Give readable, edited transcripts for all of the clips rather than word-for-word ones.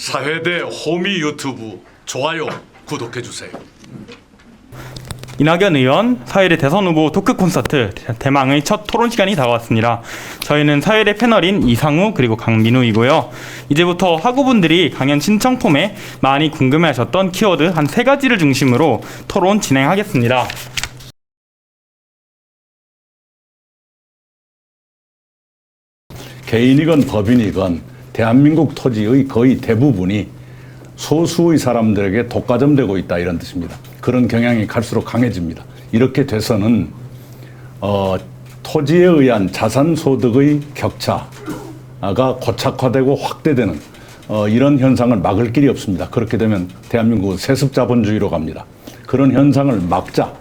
사회대 호미 유튜브 좋아요, 구독해주세요. 이낙연 의원 사회대 대선 후보 토크 콘서트 대망의 첫 토론 시간이 다가왔습니다. 저희는 사회대 패널인 이상우 그리고 강민우이고요. 이제부터 학우분들이 강연 신청 폼에 많이 궁금해하셨던 키워드 한 3가지를 중심으로 토론 진행하겠습니다. 개인이건 법인이건 대한민국 토지의 거의 대부분이 소수의 사람들에게 독과점되고 있다, 이런 뜻입니다. 그런 경향이 갈수록 강해집니다. 이렇게 돼서는 토지에 의한 자산소득의 격차가 고착화되고 확대되는 이런 현상을 막을 길이 없습니다. 그렇게 되면 대한민국은 세습자본주의로 갑니다. 그런 현상을 막자,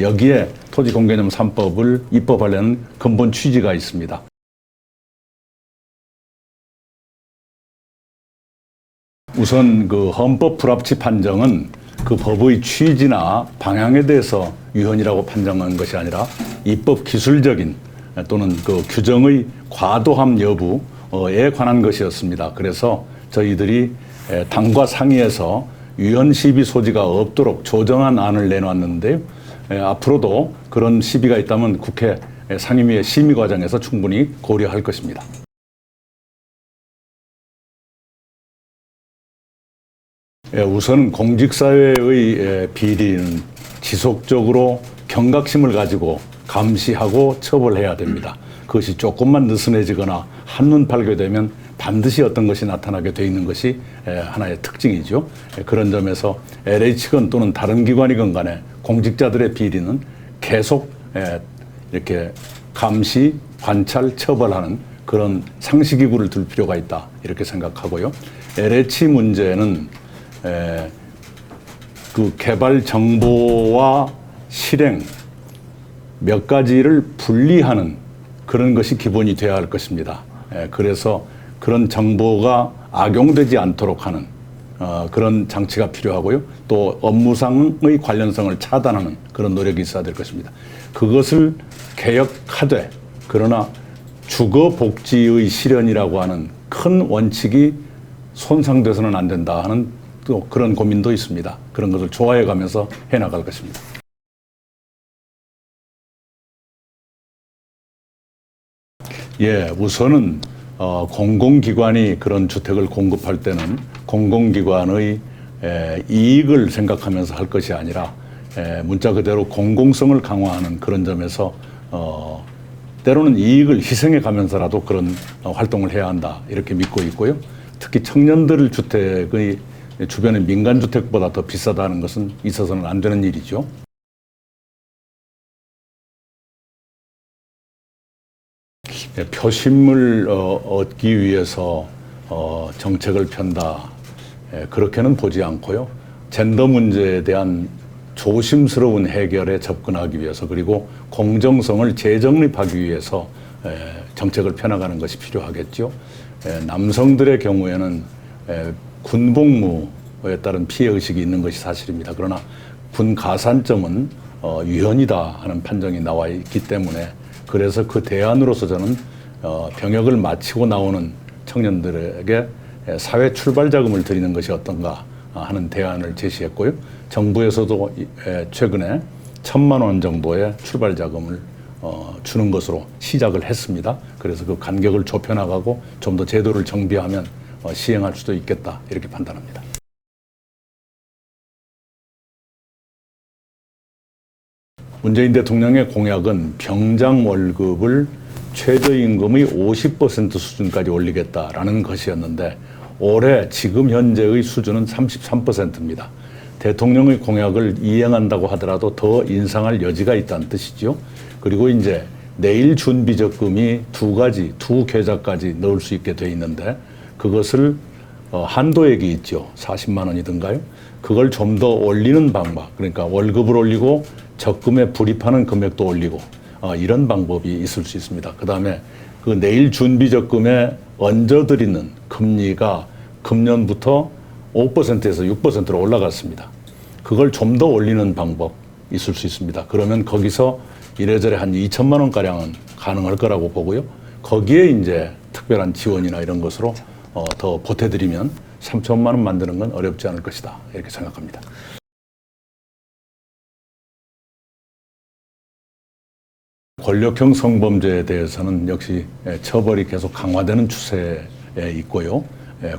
여기에 토지공개념 3법을 입법하려는 근본 취지가 있습니다. 우선 그 헌법 불합치 판정은 그 법의 취지나 방향에 대해서 위헌이라고 판정한 것이 아니라 입법 기술적인 또는 그 규정의 과도함 여부에 관한 것이었습니다. 그래서 저희들이 당과 상의해서 위헌 시비 소지가 없도록 조정한 안을 내놨는데, 앞으로도 그런 시비가 있다면 국회 상임위의 심의 과정에서 충분히 고려할 것입니다. 우선 공직사회의 비리는 지속적으로 경각심을 가지고 감시하고 처벌해야 됩니다. 그것이 조금만 느슨해지거나 한눈 팔게 되면 반드시 어떤 것이 나타나게 돼 있는 것이 하나의 특징이죠. 그런 점에서 LH건 또는 다른 기관이건 간에 공직자들의 비리는 계속 이렇게 감시, 관찰, 처벌하는 그런 상시기구를 둘 필요가 있다, 이렇게 생각하고요. LH 문제는 그 개발 정보와 실행 몇 가지를 분리하는 그런 것이 기본이 되어야 할 것입니다. 그래서 그런 정보가 악용되지 않도록 하는 그런 장치가 필요하고요. 또 업무상의 관련성을 차단하는 그런 노력이 있어야 될 것입니다. 그것을 개혁하되, 그러나 주거복지의 실현이라고 하는 큰 원칙이 손상돼서는 안 된다 하는 또 그런 고민도 있습니다. 그런 것을 조화해 가면서 해나갈 것입니다. 우선은 공공기관이 그런 주택을 공급할 때는 공공기관의 이익을 생각하면서 할 것이 아니라 문자 그대로 공공성을 강화하는 그런 점에서 때로는 이익을 희생해 가면서라도 그런 활동을 해야 한다, 이렇게 믿고 있고요. 특히 청년들 주택의 주변의 민간주택보다 더 비싸다는 것은 있어서는 안 되는 일이죠. 표심을 얻기 위해서 정책을 편다, 그렇게는 보지 않고요. 젠더 문제에 대한 조심스러운 해결에 접근하기 위해서, 그리고 공정성을 재정립하기 위해서 정책을 펴나가는 것이 필요하겠죠. 남성들의 경우에는 군복무에 따른 피해의식이 있는 것이 사실입니다. 그러나 군 가산점은 위헌이다 하는 판정이 나와 있기 때문에, 그래서 그 대안으로서 저는 병역을 마치고 나오는 청년들에게 사회 출발 자금을 드리는 것이 어떤가 하는 대안을 제시했고요. 정부에서도 최근에 1,000만 원 정도의 출발 자금을 주는 것으로 시작을 했습니다. 그래서 그 간격을 좁혀나가고 좀 더 제도를 정비하면 시행할 수도 있겠다, 이렇게 판단합니다. 문재인 대통령의 공약은 병장 월급을 최저임금의 50% 수준까지 올리겠다라는 것이었는데, 올해 지금 현재의 수준은 33%입니다. 대통령의 공약을 이행한다고 하더라도 더 인상할 여지가 있다는 뜻이죠. 그리고 이제 내일 준비적금이 두 계좌까지 넣을 수 있게 돼 있는데, 그것을 한도액이 있죠. 40만 원이든가요. 그걸 좀 더 올리는 방법, 그러니까 월급을 올리고 적금에 불입하는 금액도 올리고, 이런 방법이 있을 수 있습니다. 그 다음에 그 내일 준비적금에 얹어드리는 금리가 금년부터 5%에서 6%로 올라갔습니다. 그걸 좀 더 올리는 방법 있을 수 있습니다. 그러면 거기서 이래저래 한 2천만 원가량은 가능할 거라고 보고요. 거기에 이제 특별한 지원이나 이런 것으로 더 보태드리면 3천만 원 만드는 건 어렵지 않을 것이다 이렇게 생각합니다. 권력형 성범죄에 대해서는 역시 처벌이 계속 강화되는 추세에 있고요.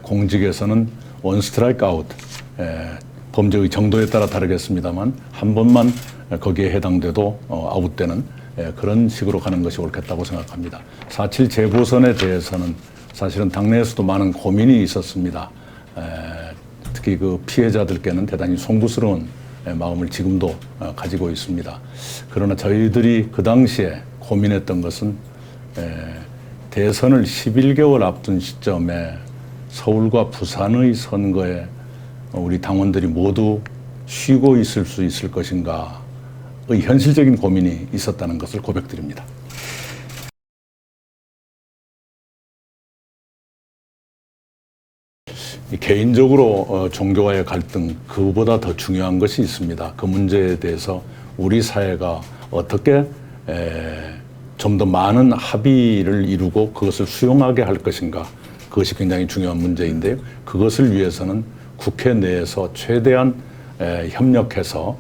공직에서는 원 스트라이크 아웃, 범죄의 정도에 따라 다르겠습니다만 한 번만 거기에 해당돼도 아웃되는 그런 식으로 가는 것이 옳겠다고 생각합니다. 4.7 재보선에 대해서는 사실은 당내에서도 많은 고민이 있었습니다. 특히 그 피해자들께는 대단히 송구스러운 마음을 지금도 가지고 있습니다. 그러나 저희들이 그 당시에 고민했던 것은 대선을 11개월 앞둔 시점에 서울과 부산의 선거에 우리 당원들이 모두 쉬고 있을 수 있을 것인가의 현실적인 고민이 있었다는 것을 고백드립니다. 개인적으로 종교와의 갈등, 그보다 더 중요한 것이 있습니다. 그 문제에 대해서 우리 사회가 어떻게 좀 더 많은 합의를 이루고 그것을 수용하게 할 것인가, 그것이 굉장히 중요한 문제인데요. 그것을 위해서는 국회 내에서 최대한 협력해서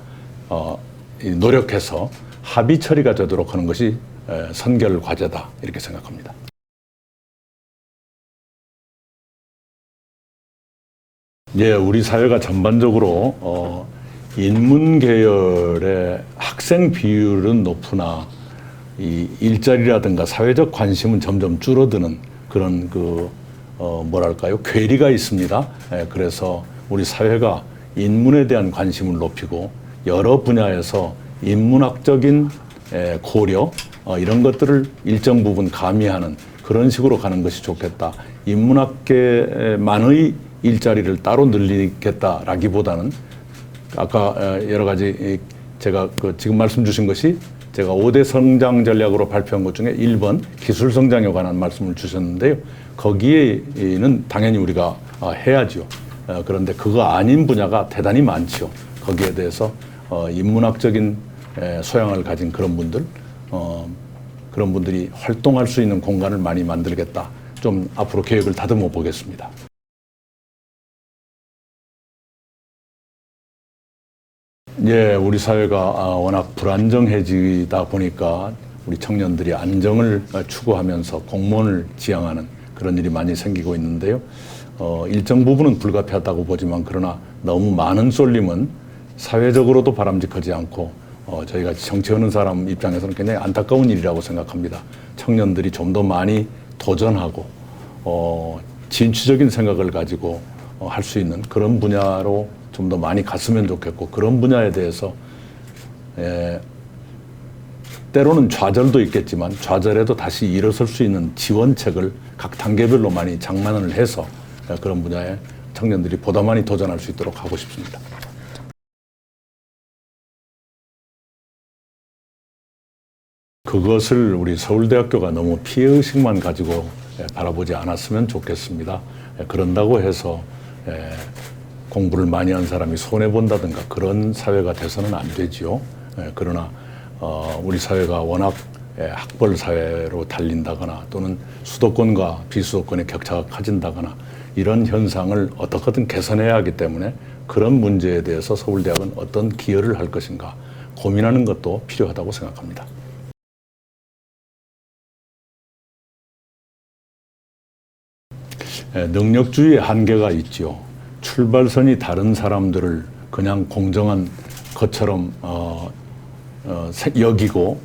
노력해서 합의 처리가 되도록 하는 것이 선결 과제다 이렇게 생각합니다. 예, 우리 사회가 전반적으로 인문 계열의 학생 비율은 높으나 이 일자리라든가 사회적 관심은 점점 줄어드는 그런 뭐랄까요, 괴리가 있습니다. 그래서 우리 사회가 인문에 대한 관심을 높이고 여러 분야에서 인문학적인 고려 이런 것들을 일정 부분 가미하는 그런 식으로 가는 것이 좋겠다. 인문학계만의 일자리를 따로 늘리겠다라기보다는 아까 여러 가지 제가 지금 말씀 주신 것이 제가 5대 성장 전략으로 발표한 것 중에 1번 기술 성장에 관한 말씀을 주셨는데요. 거기에는 당연히 우리가 해야죠. 그런데 그거 아닌 분야가 대단히 많죠. 거기에 대해서 인문학적인 소양을 가진 그런 분들이 활동할 수 있는 공간을 많이 만들겠다. 좀 앞으로 계획을 다듬어 보겠습니다. 예, 우리 사회가 워낙 불안정해지다 보니까 우리 청년들이 안정을 추구하면서 공무원을 지향하는 그런 일이 많이 생기고 있는데요. 일정 부분은 불가피하다고 보지만 그러나 너무 많은 쏠림은 사회적으로도 바람직하지 않고 저희가 정치하는 사람 입장에서는 굉장히 안타까운 일이라고 생각합니다. 청년들이 좀 더 많이 도전하고 진취적인 생각을 가지고 할 수 있는 그런 분야로 좀 더 많이 갔으면 좋겠고, 그런 분야에 대해서 때로는 좌절도 있겠지만 좌절에도 다시 일어설 수 있는 지원책을 각 단계별로 많이 장만을 해서 그런 분야에 청년들이 보다 많이 도전할 수 있도록 하고 싶습니다. 그것을 우리 서울대학교가 너무 피해의식만 가지고 바라보지 않았으면 좋겠습니다. 그런다고 해서 공부를 많이 한 사람이 손해본다든가 그런 사회가 돼서는 안 되지요. 그러나 우리 사회가 워낙 학벌 사회로 달린다거나 또는 수도권과 비수도권의 격차가 커진다거나 이런 현상을 어떻게든 개선해야 하기 때문에 그런 문제에 대해서 서울대학은 어떤 기여를 할 것인가 고민하는 것도 필요하다고 생각합니다. 능력주의의 한계가 있죠. 출발선이 다른 사람들을 그냥 공정한 것처럼 여기고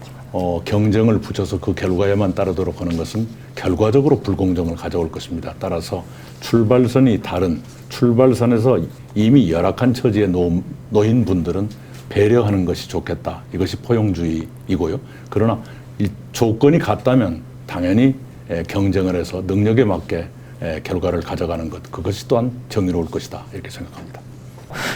경쟁을 붙여서 그 결과에만 따르도록 하는 것은 결과적으로 불공정을 가져올 것입니다. 따라서 출발선이 다른, 출발선에서 이미 열악한 처지에 놓인 분들은 배려하는 것이 좋겠다. 이것이 포용주의이고요. 그러나 이 조건이 같다면 당연히 경쟁을 해서 능력에 맞게 결과를 가져가는 것, 그것이 또한 정의로울 것이다 이렇게 생각합니다.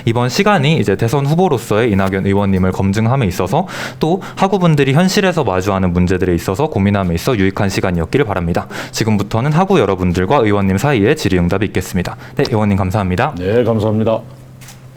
이번 시간이 이제 대선 후보로서의 이낙연 의원님을 검증함에 있어서 또 학우분들이 현실에서 마주하는 문제들에 있어서 고민함에 있어 유익한 시간이었기를 바랍니다. 지금부터는 학우 여러분들과 의원님 사이에 질의응답이 있겠습니다. 네, 의원님 감사합니다. 네, 감사합니다.